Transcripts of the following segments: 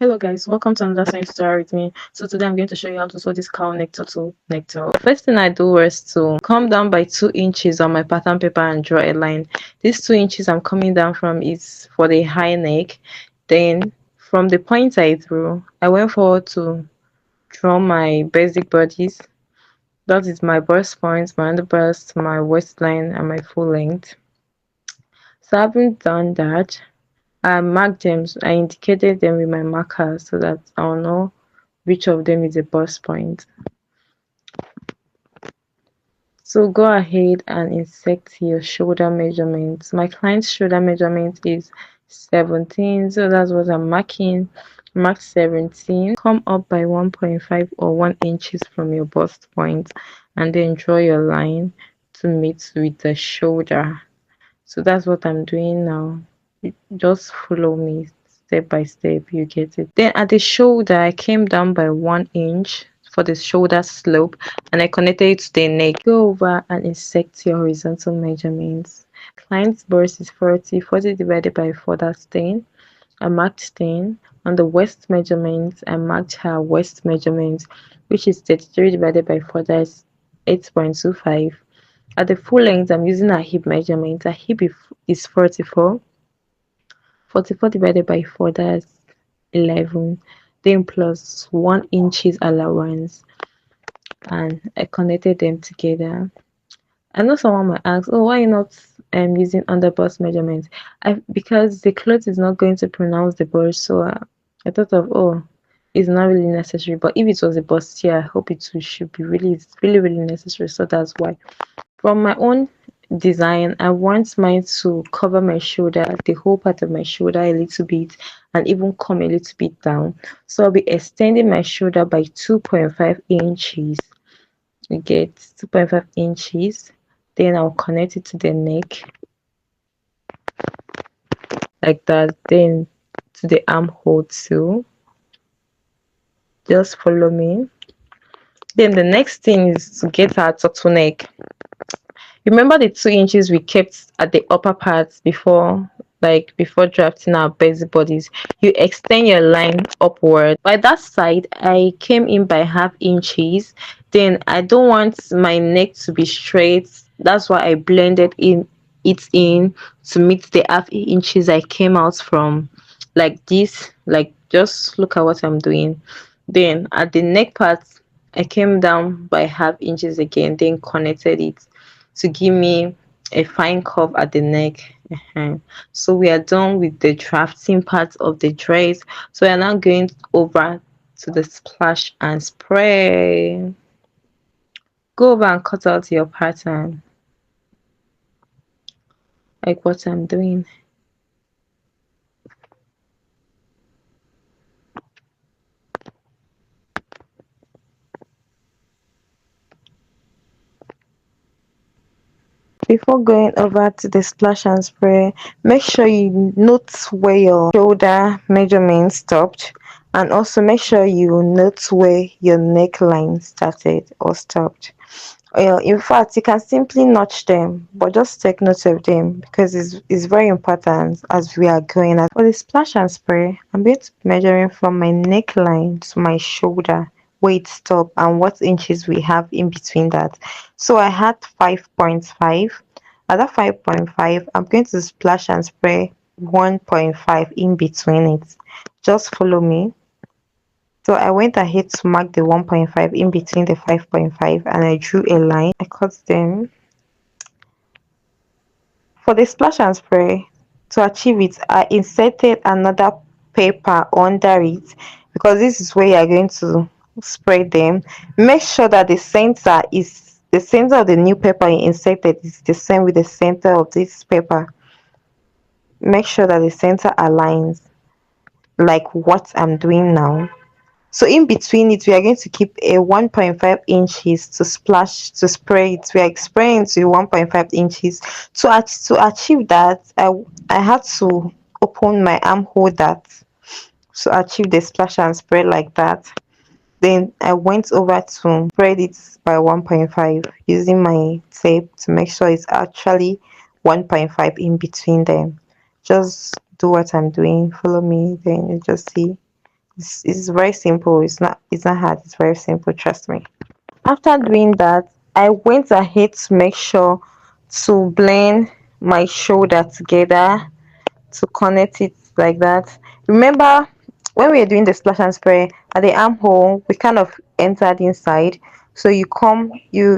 Hello guys, welcome to another science tutorial with me. So today I'm going to show you how to sew this cowl nectar to nectar. The first thing I do was to come down by 2 inches on my pattern paper and draw a line. These 2 inches I'm coming down from is for the high neck. Then from the point I drew, I went forward to draw my basic bodies. That is my bust point, my underbust, my waistline, and my full length. So having done that, I marked them, I indicated them with my marker so that I'll know which of them is a bust point. So go ahead and insert your shoulder measurements. My client's shoulder measurement is 17, so that's what I'm marking. Mark 17. Come up by 1.5 or 1 inches from your bust point and then draw your line to meet with the shoulder. So that's what I'm doing now. Just follow me step by step, you get it. Then at the shoulder, I came down by 1 inch for the shoulder slope and I connected it to the neck. Go over and insert your horizontal measurements. Client's bust is 40, 40 divided by 4, that's 10. I marked 10. On the waist measurement, I marked her waist measurement, which is 33 divided by 4, that's 8.25. At the full length, I'm using a hip measurement. A hip is 44. 44 divided by 4, that's 11. Then plus 1 inches allowance. And I connected them together. I know someone might ask, oh, why not using underbust measurements? Because the cloth is not going to pronounce the bust. So I thought of, oh, it's not really necessary. But if it was a bust here, I hope should be it's really necessary. So that's why. From my own design, I want mine to cover my shoulder, the whole part of my shoulder a little bit, and even come a little bit down. So I'll be extending my shoulder by 2.5 inches. You get 2.5 inches. Then I'll connect it to the neck like that. Then to the armhole too. Just follow me. Then the next thing is to get our turtleneck. Remember the 2 inches we kept at the upper part before drafting our basic bodies. You extend your line upward. By that side, I came in by half inches. Then I don't want my neck to be straight. That's why I blended it in to meet the half inches I came out from, like this. Like, just look at what I'm doing. Then at the neck part, I came down by half inches again, then connected it to give me a fine curve at the neck. So we are done with the drafting part of the dress. So we are now going over to the splash and spray. Go over and cut out your pattern like what I'm doing. Before going over to the splash and spray, make sure you note where your shoulder measurement stopped, and also make sure you note where your neckline started or stopped. In fact, you can simply notch them, but just take note of them because it's very important as we are going. For the splash and spray, I'm going to be measuring from my neckline to my shoulder, where it stopped, and what inches we have in between that. So I had 5.5. At that 5.5, I'm going to splash and spray 1.5 in between it. Just follow me. So I went ahead to mark the 1.5 in between the 5.5 and I drew a line. I cut them. For the splash and spray, to achieve it, I inserted another paper under it because this is where you are going to spread them. Make sure that the center of the new paper you inserted is the same with the center of this paper. Make sure that the center aligns like what I'm doing now. So in between it, we are going to keep a 1.5 inches to spray it. We are spraying to 1.5 inches. To achieve that, I had to open my armhole that to achieve the splash and spray like that. Then I went over to spread it by 1.5 using my tape to make sure it's actually 1.5 in between them. Just do what I'm doing. Follow me, then you just see It's very simple. It's not hard. It's very simple, trust me. After doing that, I went ahead to make sure to blend my shoulder together, to connect it like that. Remember when we were doing the splash and spray at the armhole, we kind of entered inside. So you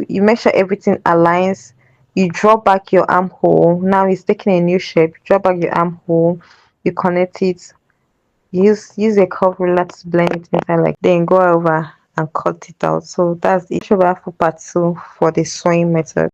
make sure everything aligns. You draw back your armhole. Now it's taking a new shape. Draw back your armhole. You connect it. Use a curve ruler to blend it inside, like then go over and cut it out. So that's it. Show back for part 2 for the sewing method.